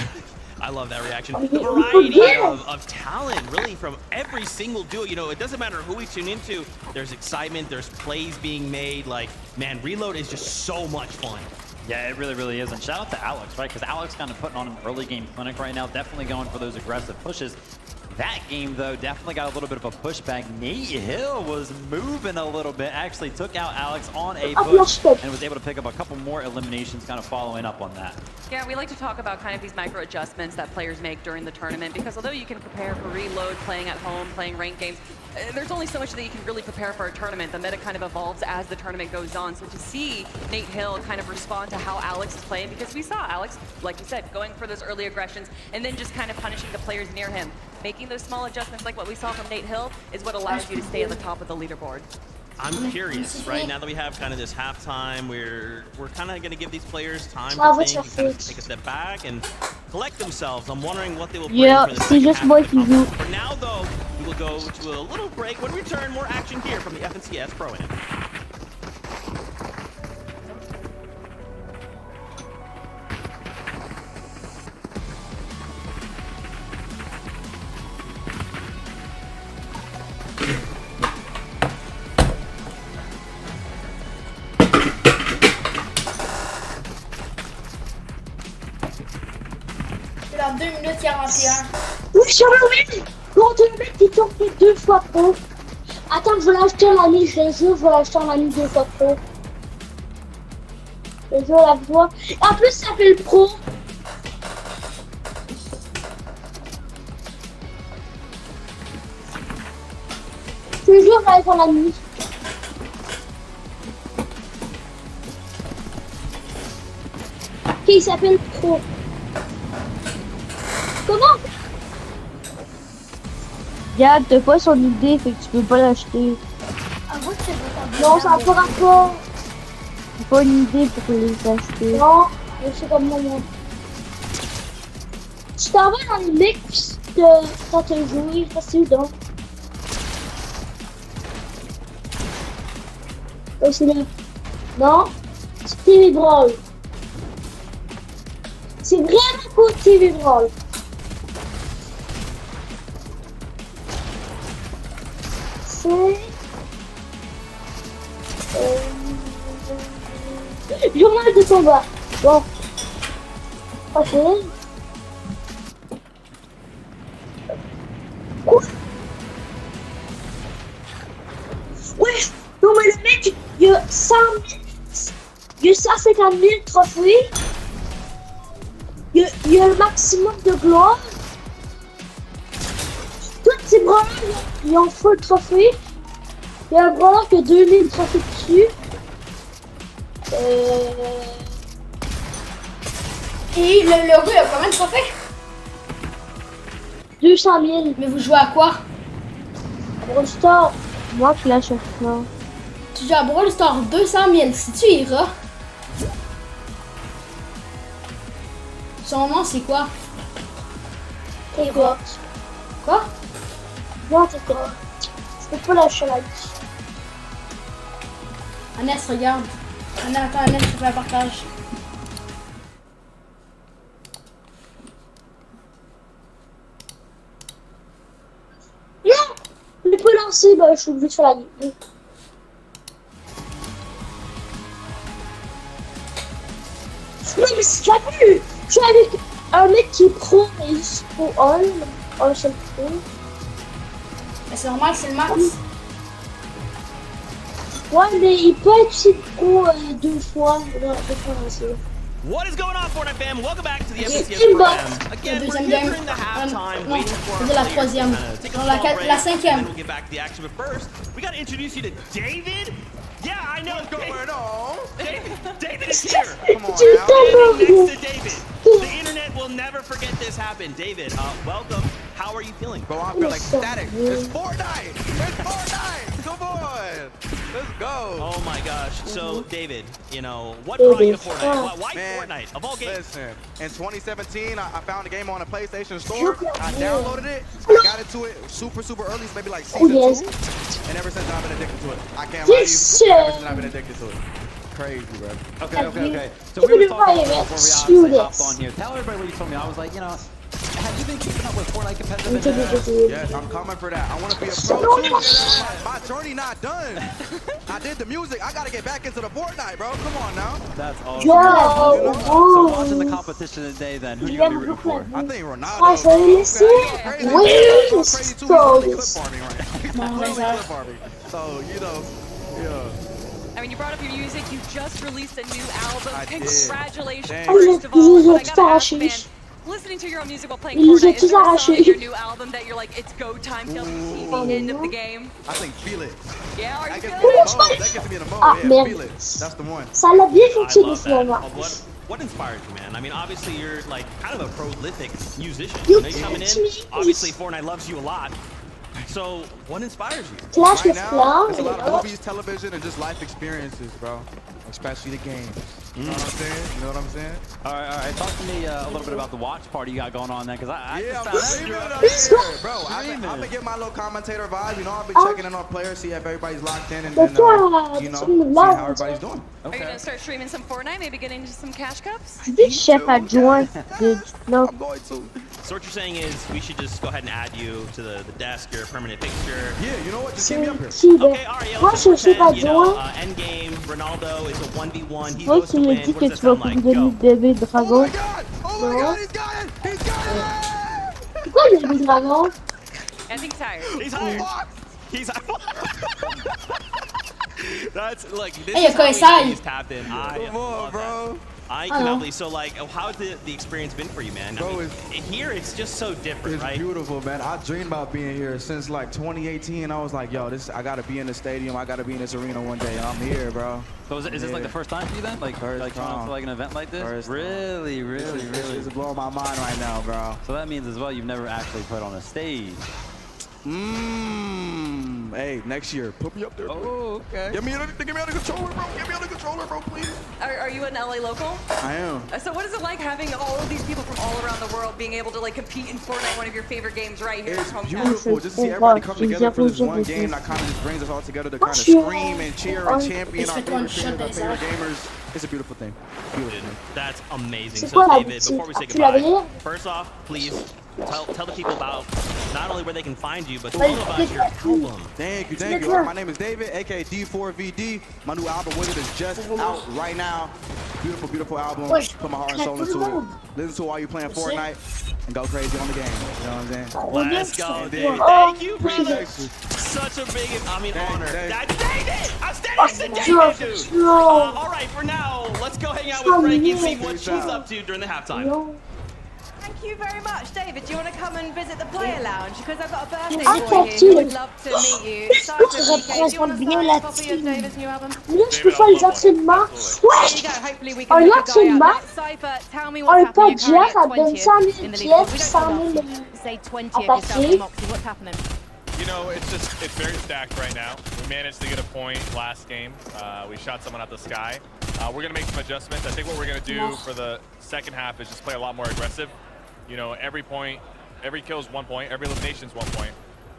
I love that reaction. Oh, The you variety forget. of talent, really, from every single duo. You know, it doesn't matter who we tune into. There's excitement. There's plays being made. Like, man, Reload is just so much fun. Yeah, it really, really is. And shout out to Alex, right? Because Alex kind of putting on an early game clinic right now, definitely going for those aggressive pushes. That game, though, definitely got a little bit of a pushback. Nate Hill was moving a little bit, actually took out Alex on a push and was able to pick up a couple more eliminations kind of following up on that. Yeah, we like to talk about kind of these micro adjustments that players make during the tournament, because although you can prepare for Reload, playing at home, playing ranked games, there's only so much that you can really prepare for a tournament. The meta kind of evolves as the tournament goes on. So to see Nate Hill kind of respond to how Alex is playing, because we saw Alex, like you said, going for those early aggressions and then just kind of punishing the players near him. Making those small adjustments like what we saw from Nate Hill is what allows you to stay at the top of the leaderboard. I'm curious, right? Now that we have kind of this halftime, we're kind of going to give these players time Ah, to what's think, your kind of foot? take a step back and collect themselves. I'm wondering what they will bring Yeah, for the c'est second juste half moi of the qui joue. competition. For now, though, we will go to a little break. When we return, more action here from the FNCS Pro-Am. C'est dans 2 minutes 41. Oui, je suis arrivé contre le mec qui tourne deux fois pro. Attends, je vais l'acheter en ami, je vais l'acheter en ami 2 fois pro. Je veux la voir. En plus, ça s'appelle pro. Je te jure, j'arrive en ami. Ok, il s'appelle pro. Comment? Regarde, t'as pas son idée, fait que tu peux pas l'acheter. En gros, c'est bon. Non, ça n'a pas rapport. T'as pas une idée pour les acheter. Non, je sais comme moi. Tu t'en vas dans le mix de quand tu joué, facile donc. Oh, c'est là. Non, c'est TV Brawl. C'est vraiment cool TV Brawl. C'est... Journal de combat. Bon. Ok. Quoi? Ouais. Non mais le mec, il y a 100 000... Il y a 150 000 trophées. Il y a le maximum de gloire. Tous ces brawlers, ils ont full trophée. Il y a un brawler qui a 2000 trophées dessus. Et le gars, il a combien de trophées? 200 000. Mais vous jouez à quoi? Brawl Stars. Moi, je l'achète pas. Tu joues à Brawl Stars 200 000. Si tu iras. Son nom, c'est quoi? Et quoi? Quoi? Non, c'est quoi? Je peux pas lâcher la vie. Anas, regarde. Attends, Anas, je fais un partage. Non! Je peux lancer, bah je suis obligé de faire la vie. Non mais c'est pas plus! Je suis avec un mec qui est pro, mais il est pro 1 seul pro. Mais c'est normal, c'est le max. Ouais, mais il peut être aussi pro 2 fois. Non, 2 fois aussi. What is going on, Fortnite fam? Welcome back to the It's FNCS inbox. Pro-Am. Again, The we're deuxième here game. during the halftime, Non, waiting for our c'est la players troisième. to take a Non, small break, la cinquième. and then we'll get back to the action. But first, we got to introduce you to David Yeah, I know. What's going on? David is here. Come on now. Standing next to David. The internet will never forget this happened. David, welcome. How are you feeling? Bro, I feel like static. It's Fortnite. It's Fortnite. Come on. Let's go. Oh my gosh. So, David, you know, what brought you to Fortnite? Why Fortnite? Of all games. Listen, in 2017, I found the game on a PlayStation Store. I downloaded it. I got into it super early, so maybe like season 2. And ever since I've been addicted to it. I can't lie to you. Ever since I've been addicted to it. Crazy, bro. Okay. So we were talking about before we hopped on here. Tell everybody what you told me. I was like, you know, have you been keeping up with Fortnite competitive? Yes, I'm coming for that. I want to be a pro too. My journey not done. I did the music. I got to get back into the Fortnite, bro. Come on now. That's awesome. So watching the competition today, then who are you gonna be rooting for? I think Ronaldo. So you know, yeah. I mean, you brought up your music. You just released a new album. Congratulations, Did. first of all. But I gotta ask, man, listening to your own music while playing Fortnite, is there a song in your new album that you're like, it's go time, feel the end of the game? I think Feel It. Yeah, are you feeling it? That gets me in the mode. Yeah, Feel It. That's the one. Ça l'a bien fonctionné finalement. What inspires you, man? I mean, obviously you're like kind of a prolific musician. You know, you're coming in. Obviously, Fortnite loves you a lot. So, what inspires you? Clash Right with now, it's a Clown. lot of movies, television, and just life experiences, bro. Especially the games. You know what I'm saying? You know what I'm saying? All right. Talk to me a little bit about the watch party you got going on there, because I Yeah, just I'm found out. bro. I've been getting my little commentator vibe. You know, I've been checking in on players, see if everybody's locked in, and then, you know, see how everybody's doing. Are you gonna start streaming some Fortnite? Maybe get into some cash cups? This chef adjoint. No. I'm going to. So what you're saying is we should just go ahead and add you to the desk, your permanent fixture. Yeah, you know what? Just keep me up here. Okay, all right, yeah, let's just pretend, you know, endgame, Ronaldo is a 1v1, he goes to win. What does that sound like? Go. Oh my god! Oh my god, he's got it! He's got it! Pourquoi il y a des dragons? I think tired. He's hired. He's That's like this Hey, is how Koisai. he's tapped in. Come on, bro. I cannot believe. So like, how's the experience been for you, man? Bro, I mean, here it's just so different, It's right? beautiful, man. I dreamed about being here since like 2018. I was like, yo, I gotta be in the stadium. I gotta be in this arena one day. And I'm here, bro. So is this like the first time for you then? Like going to like an event like this? Really? It's blowing my mind right now, bro. So that means as well you've never actually put on a stage. Hey, next year, put me up there. Bro. Oh, okay. Get me out of the controller, bro. Get me out of the controller, bro, please. Are you an LA local? I am. So what is it like having all of these people from all around the world being able to like compete in Fortnite, one of your favorite games, right here in It's your hometown? beautiful just to see everybody come together for this one game that kind of just brings us all together to kind of scream and cheer and champion our favorite players, our favorite gamers. It's a beautiful thing. Beautiful thing. That's amazing. C'est So quoi la David, before we say tu l'avais goodbye, dit? first off, please tell the people about not only where they can find you, but also about your album. Thank you. My name is David, aka D4VD. My new album with it is just out right now. Beautiful, beautiful album. Put my heart and soul into it. Listen to it while you're playing Fortnite and go crazy on the game. You know what I'm saying? Let's go, David. Oh, Thank you, brother. Such a big, honor. That's David! I'm standing next to David, dude. All right, for now, let's go hang out with Frankie and see what she's up to during the halftime. Thank you very much, David. Do you want to come and visit the player lounge? Because I've got a birthday Ah, boy here who would love to meet you. Cypher PK, do you want to sign a copy of David's new album? Là, je peux faire les entraînements. There you Wesh! go. Hopefully we Oh, can là, help a c'est guy out. ma- Now, Cypher, tell me On what's le happening. pas You're Jack currently a at donné 20th 100 in the000 leaderboard. We pièces, don't 100 know 000 what. Say 20th à yourself passer. in Moxie. What's happening? You know, it's very stacked right now. We managed to get a point last game. We shot someone out the sky. We're gonna make some adjustments. I think what we're gonna do for the second half is just play a lot more aggressive. You know, every kill is 1 point, every elimination is 1 point,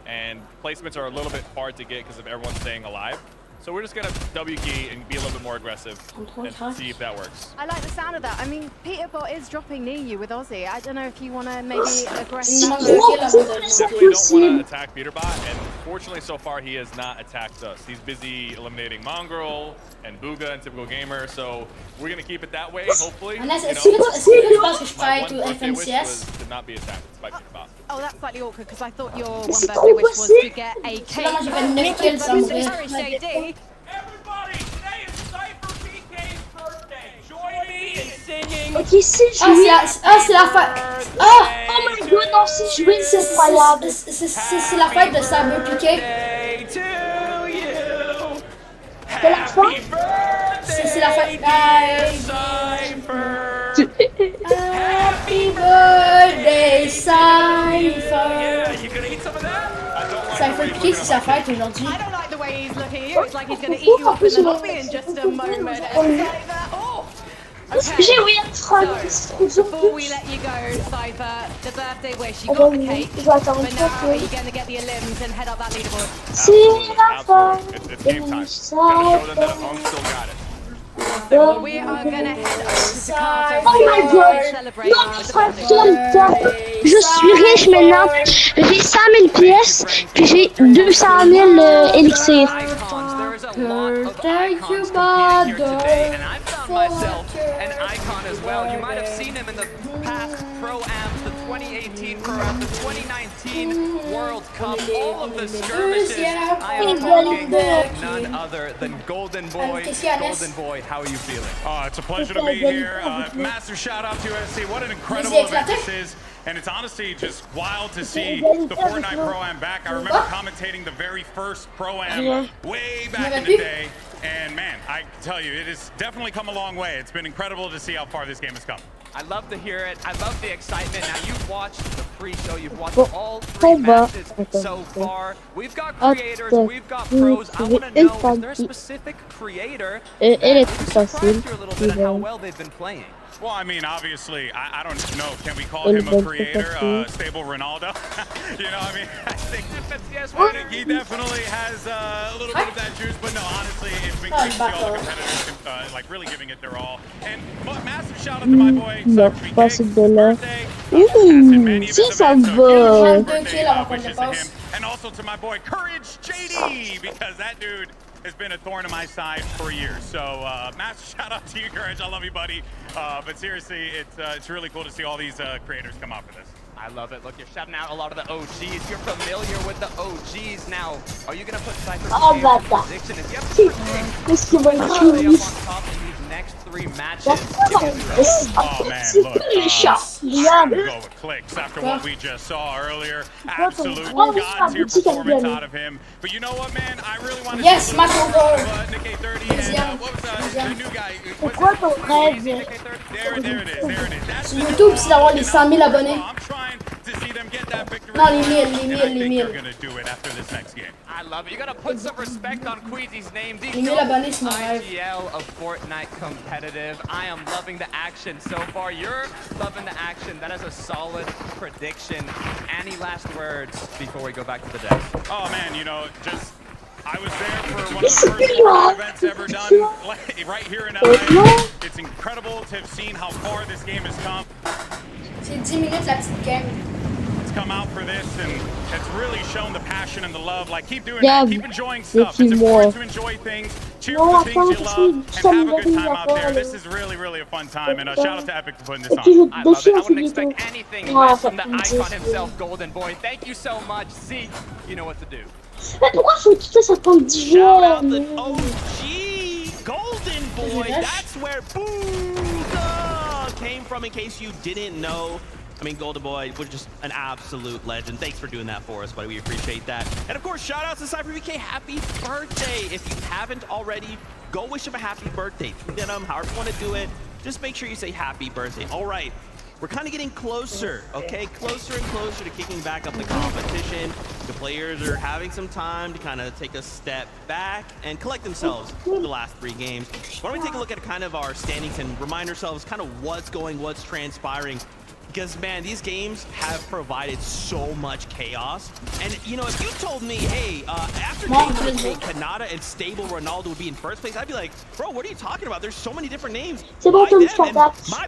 and placements are a little bit hard to get because of everyone staying alive. So we're just gonna W key and be a little bit more aggressive and see if that works. I like the sound of that. I mean, Peterbot is dropping near you with Aussie. I don't know if you want to maybe aggress. Definitely don't want to attack Peterbot, and fortunately so far he has not attacked us. He's busy eliminating Mongrel and Booga and Typical Gamer, so we're gonna keep it that way, hopefully. Unless, You est-ce que know? tu penses que je My travaille one to birthday wish was FNCS? to not be attacked by Peterbot. Oh, that's slightly awkward because I thought your one C'est birthday wish was possible. to get a cake. Là, moi, j'ai fait 9 kills sans mourir. Sorry, JD. Everybody, today is Cypher PK's birthday. Join me in singing. Ok, si je C'est la fête. Ah! Oh my god, non, si je win, c'est incroyable. C'est la fête de Saber PK. To you. C'est la fin? C'est la fin. Cypher. Happy birthday, Cypher. You gonna eat some of that? Cypher piqué, c'est sa fête aujourd'hui. I don't like the way he's looking here. It's like he's going to eat you up in the lobby in just a moment. J'ai oublié de prendre. Before we let you go, Cypher, the birthday wish, you got the cake, but now are you going to get the limbs and head up that leaderboard? C'est la fin. It's game time. Gotta show them that Home still got it. So we are going to head over to Carter Oh my god! celebrate Je suis riche maintenant. J'ai 100 000 pièces, puis j'ai 200 000 élixirs. Thank you, God. And I've found myself an icon as well. You might have seen him in the past Pro-Ams, the 2018 Pro-Ams, the 2019 World Cup, all of the skirmishes. I am talking none other than Golden Boy. Golden Boy, how are you feeling? Oh, it's a pleasure to be here. Massive shout out to USC. What an incredible event this is. And it's honestly just wild to see the Fortnite Pro-Am back. I remember commentating the very first Pro-Am way back in the day. And man, I can tell you, it has definitely come a long way. It's been incredible to see how far this game has come. I love to hear it. I love the excitement. Now, you've watched the pre-show. You've watched all 3 matches so far. We've got creators. We've got pros. I want to know, is there a specific creator that surprised you a little bit at how well they've been playing? Well, I mean, obviously, I don't know. Can we call him a creator? Stable Ronaldo? You know, I mean, I think he definitely has a little bit of that juice. But no, honestly, it's been great to see all the competitors like really giving it their all. And massive shout out to my boy. Si ça va. And also to my boy Courage JD, because that dude has been a thorn in my side for years. So massive shout out to you, Courage. I love you, buddy. But seriously, it's really cool to see all these creators come out for this. I love it. Look, you're shouting out a lot of the OGs. You're familiar with the OGs now. Are you going to put Cypher in position? If you have to stay up on top in these next 3 matches. Oh man, look, go with clicks after what we just saw earlier. Absolute god-tier performance out of him. But you know what, man? I really want to see match over. Nick A30 and what was the new guy? Pourquoi ton rêve? There it is. That's Sur YouTube, c'est d'avoir les 100 000 abonnés. I'm trying to see them get that victory. Non, les 1000. They're gonna do it after this next game. I love it. You gotta put some respect on Queasy's name. The Les 1000 abonnés, c'est mon rêve. IGL of Fortnite competitive. I am loving the action so far. You're loving the action. That is a solid prediction. Any last words before we go back to the desk? Oh man, you know, just I was there for one of the first Fortnite events ever done right here in LA. It's incredible to have seen how far this game has come. C'est 10 minutes la petite game. Come out for this, and it's really shown the passion and the love. Like, keep doing that, keep enjoying stuff. It's important to enjoy things, cheer for the things you love, and have a good time out there. This is really, really a fun time, and shout out to Epic for putting this on. I love it. I wouldn't expect anything less from the icon himself, Golden Boy. Thank you so much. Zeke, you know what to do. Pourquoi faut tout ça prend 10 Shout out the OG Golden Boy. That's where Booza came from, in case you didn't know. I mean, Golden Boy was just an absolute legend. Thanks for doing that for us, buddy. We appreciate that. And of course, shout out to Cypher VK. Happy birthday. If you haven't already, go wish him a happy birthday. Tweet him, however you want to do it. Just make sure you say happy birthday. All right. We're kind of getting closer, okay? Closer and closer to kicking back up the competition. The players are having some time to kind of take a step back and collect themselves for the last 3 games. Why don't we take a look at kind of our standings and remind ourselves kind of what's transpiring. Because, man, these games have provided so much chaos. And, you know, if you told me, hey, after games like Kanata and Stable Ronaldo would be in first place, I'd be like, bro, what are you talking about? There's so many different names. My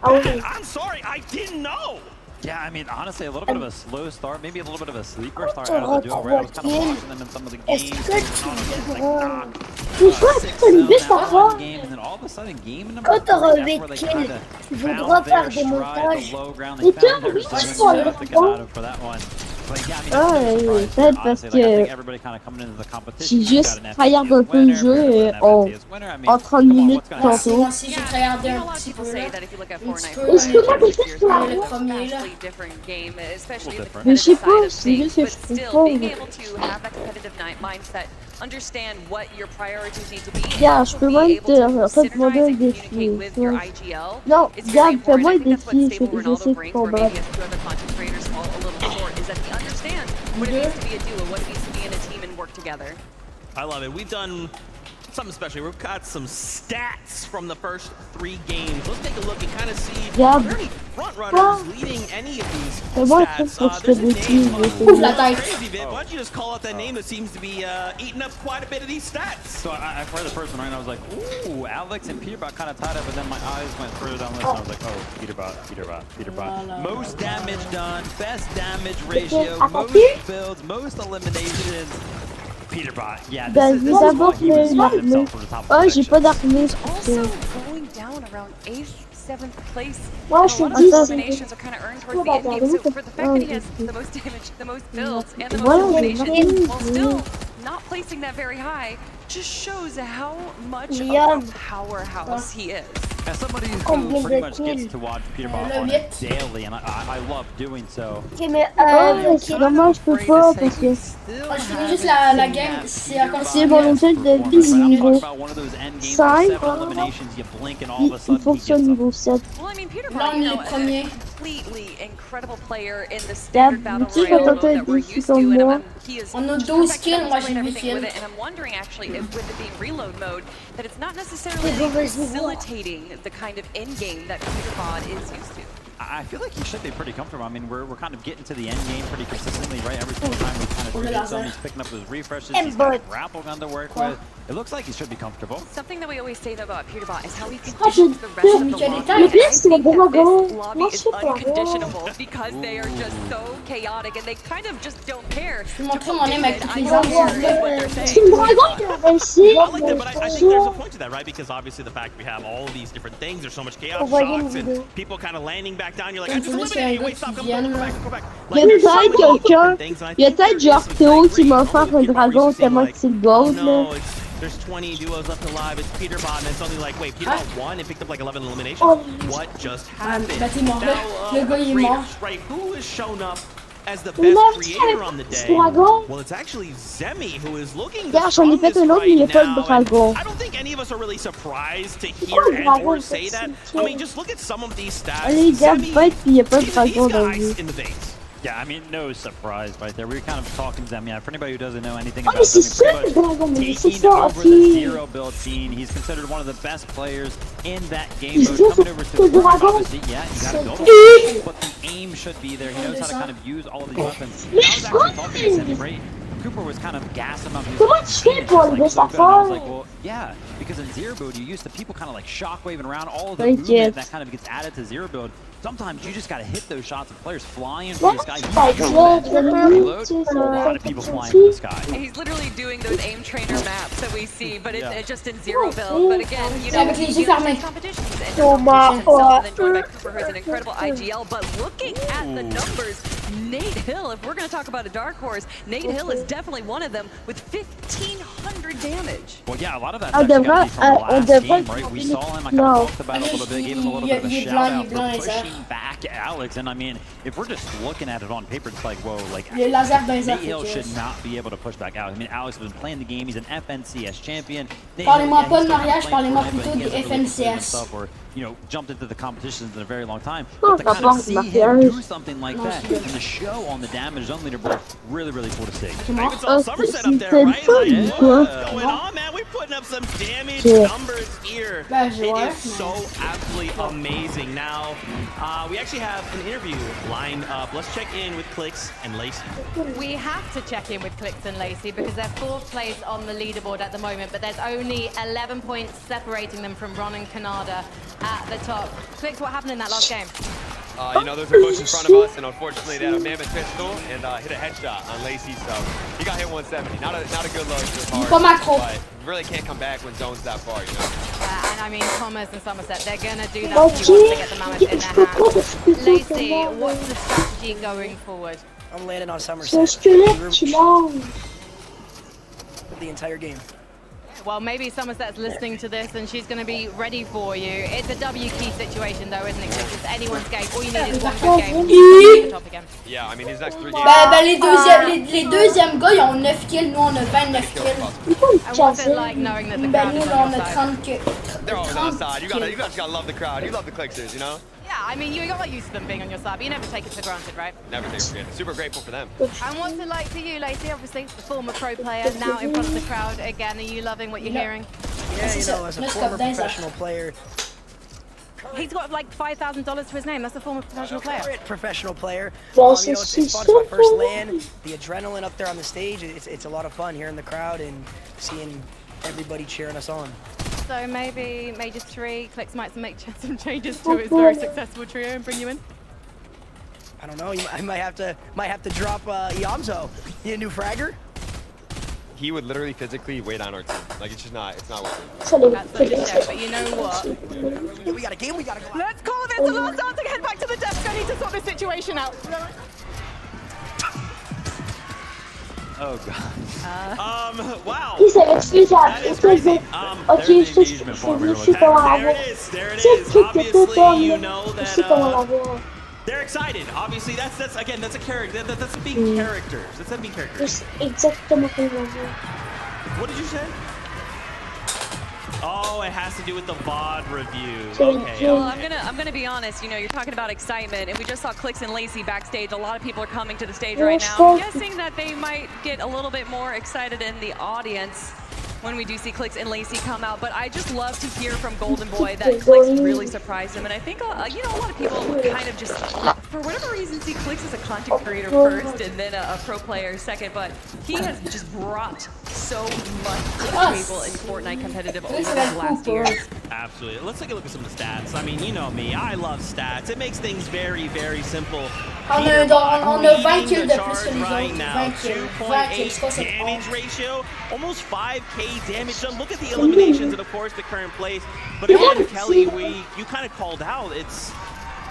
bad. I'm sorry, I didn't know. Yeah, I mean, honestly, a little bit of a slow start, maybe a little bit of a sleeper start out of the duo, right? I was kind of watching them in some of the games. Game, and then all of a sudden, game number 3, that's where they kind of found their stride, the low ground. They found their zone to get out of for that one. But yeah, I mean, honestly, like, I think everybody kind of coming into the competition. J'ai juste tryhard un peu le jeu en 30 minutes tantôt. Moi aussi, j'ai tryhardé un petit peu là. Different game, especially Mais je sais pas, c'est juste que je trouve pas. being able to have that competitive mindset understand what your priorities need to be. Yeah, je peux même te demander un défi. Non, regarde, fais-moi un défi, je sais de combattre. I love it. We've done something special. We've got some stats from the first 3 games. Let's take a look and kind of see if there are any front runners leading any of these stats. There's a name crazy, Viv. Why don't you just call out that name that seems to be eating up quite a bit of these stats? So I've heard the first one right now. I was like, ooh, Alex and Peterbot kind of tied up, but then my eyes went further down the list, and I was like, oh, Peterbot. Most damage done, best damage ratio, most builds, most eliminations. Peterbot, yeah, this is why he was finding himself from the top of the section. Also going down around 8th, 7th place. Moi, A je lot of te those dis, eliminations are kind of earned towards the end game. So for the fact that he has the most damage, the most builds, and the most eliminations, while still not placing that very high, just shows how much of a powerhouse he is. As somebody who pretty much gets to watch Peterbot on it daily, and I love doing so. Ok, mais vraiment, je peux pas parce que Je finis juste la game, c'est à c'est mon truc de vie niveau 5. Il fonctionne niveau 7. Well, I mean, Peterbot, Là, on est les premiers. completely incredible player in the standard battle Tu royale vas mode that we're tenter used de to, and moi. he is On a just 12 perfect kills, moi chemistry j'ai and 8 everything with kills. it, and I'm wondering actually if with it being reload mode that it's not necessarily facilitating the kind of end game that Peterbot is used to. I feel like he should be pretty comfortable. I mean, we're kind of getting to the end game pretty consistently, right? Every single time we kind of do something, he's picking up those refreshes, he's got a grapple gun to work with. It looks like he should be comfortable. Something that we always say though about Peterbot is how he conditions the rest of the lobby. Le And I pire, think that this lobby is unconditionable because they are just so chaotic and they kind of just don't care. Je vais montrer mon aim avec toutes les I like that, but I think there's a point to that, right? Because obviously the fact we have all of these different things, there's so much chaos shots and people kind of landing back down. You're like, I just eliminated you. Wait, stop, come back. Il y a peut-être quelqu'un, il y a peut-être genre Théo qui m'a offert un dragon tellement que c'est le gold là. There's 20 duos left alive. It's Peterbot, and then suddenly like, wait, Peterbot won and picked up like 11 eliminations. What just happened? Bah t'es mort là. Le gars il est mort. Right, who has shown up as the best creator on the day? Well, it's actually Zemi who is looking the strongest right now. I don't think any of us are really surprised to hear or say that. I mean, just look at some of these stats. These guys in the base. Yeah, I mean, no surprise right there. We were kind of talking to him. Yeah, for anybody who doesn't know anything about him, taking over the zero build scene. He's considered one of the best players in that game mode. Coming over to the obviously, yeah, you gotta build him, but the aim should be there. He knows how to kind of use all of these weapons. I was actually talking to Zemi, right? Cooper was kind of gassing him up. He was like, I was like, well, yeah, because in zero build, you're used to people kind of like shockwaving around all of the movement that kind of gets added to zero build. Sometimes you just gotta hit those shots of players flying from the sky. A lot of people flying from the sky. He's literally doing those aim trainer maps that we see, but it's just in zero build. But again, you know, these competitions and going by Cooper, who has an incredible IGL. But looking at the numbers, Nate Hill, if we're gonna talk about a dark horse, Nate Hill is definitely one of them with 1,500 damage. Well, yeah, a lot of that's actually gotta be from the last game, right? We saw him, I kind of talked about it a little bit, gave him a little bit of a shout out for pushing back Alex, and I mean, if we're just looking at it on paper, it's like, whoa, like Nate Hill should not be able to push back Alex. I mean, Alex has been playing the game, he's an FNCS champion. Parlez-moi pas de mariage, parlez-moi plutôt de FNCS. Or, you know, jumped into the competitions in a very long time. But to kind of see him do something like that and the show on the damage zone leaderboard, really, really cool to see. Even saw Somerset up there, right? Like, what's going on, man? We're putting up some damage numbers here. It is so absolutely amazing. Now, we actually have an interview lined up. Let's check in with Clicks and Lacey. We have to check in with Clicks and Lacey because they're 4th place on the leaderboard at the moment, but there's only 11 points separating them from Ron and Canada at the top. Clicks, what happened in that last game? You know, there's a bush in front of us, and unfortunately they had a mammoth pistol and hit a headshot on Lacey, so he got hit 170. Not a good load to his heart, but you really can't come back when zone's that far, you know. And I mean, Thomas and Somerset, they're going to do that once they get the mammoth in their hands. Lacey, what's the strategy going forward? I'm landing on Somerset. For the entire game. Well, maybe Somerset's listening to this and she's going to be ready for you. It's a W key situation though, isn't it? It's anyone's game. All you need is one good game and you can the top again. Yeah, I mean, these next 3 games. Les deuxièmes gars, ils ont 9 kills, nous on a 29 kills. And what's it like knowing that the crowd is on your side? They're always on our side. You just gotta love the crowd. You love the Clixers, you know? Yeah, I mean, you got used to them being on your side, but you never take it for granted, right? Never take it for granted. Super grateful for them. And what's it like for you, Lacey? Obviously, the former pro player, now in front of the crowd again. Are you loving what you're hearing? Yeah, you know, as a former professional player. He's got like $5,000 to his name. That's a former professional player. Professional player. You know, it's fun. It's my first LAN. The adrenaline up there on the stage, it's a lot of fun hearing the crowd and seeing everybody cheering us on. So maybe Major 3, Clix might make some changes to his very successful trio and bring you in? I don't know. I might have to drop Iamzo. Need a new fragger? He would literally physically weigh down our team. Like, it's not worth it. That's such a shame, but you know what? We got a game, we gotta go. Let's call this the last chance to head back to the desk. I need to sort this situation out. Oh god. Wow. He said, excuse me. There it is. Obviously, you know that they're excited. Obviously, that's a character. That's being characters. That's being characters. What did you say? Oh, it has to do with the VOD review. Okay. Well, I'm gonna be honest. You know, you're talking about excitement, and we just saw Clix and Lacey backstage. A lot of people are coming to the stage right now. I'm guessing that they might get a little bit more excited in the audience when we do see Clix and Lacey come out. But I just love to hear from Golden Boy that Clix really surprised him, and I think you know, a lot of people kind of just, for whatever reason, see Clix as a content creator first and then a pro player second. But he has just brought so much to the table in Fortnite competitive over the last years. Absolutely. Let's take a look at some of the stats. I mean, you know me. I love stats. It makes things very, very simple. On a 20 kills de plus que les right autres. now, 20 kills. 2.8 damage ratio, almost 5k damage done. Look at the eliminations and of course the current place. But again, Kelly, you kind of called out.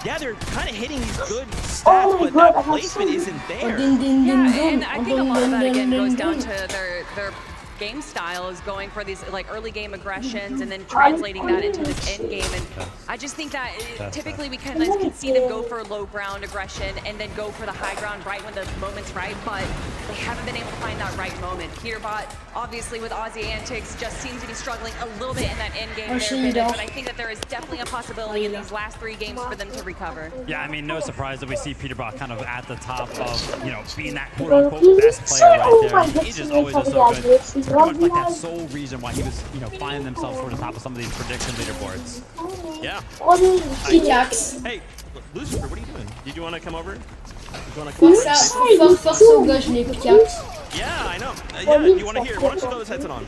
Yeah, they're kind of hitting these good stats, but that placement isn't there. Yeah, and I think a lot of that again goes down to their game style is going for these like early game aggressions and then translating that into this end game. And I just think that typically we can see them go for low ground aggression and then go for the high ground right when the moment's right, but they haven't been able to find that right moment. Peterbot, obviously with Aussie Antics, just seems to be struggling a little bit in that end game there, but I think that there is definitely a possibility in these last 3 games for them to recover. Yeah, I mean, no surprise that we see Peterbot kind of at the top of, you know, being that quote-unquote best player right there. He just always was so good. Pretty much like that sole reason why he was, you know, finding themselves toward the top of some of these prediction leaderboards. Yeah. Hey, Lucifer, what are you doing? Did you want to come over? Force au gars, je n'ai pickaxe. Yeah, I know. Yeah, you want to hear? Why don't you throw this headset on?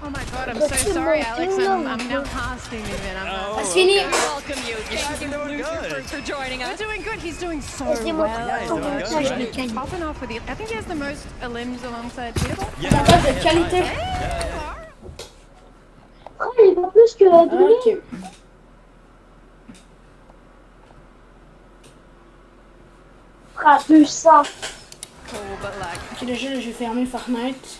Oh my god, I'm so sorry, Alex. I'm now casting even. It's fini. We welcome you. Thank you, Lucifer, for joining us. We're doing good. He's doing so well. Yeah, he's doing good, right? Popping off with the. I think he has the most limbs alongside Peterbot. Yeah. De qualité. Oh, il est pas plus que Dominique. Ah, plus ça. Ok, déjà, j'ai fermé Fortnite.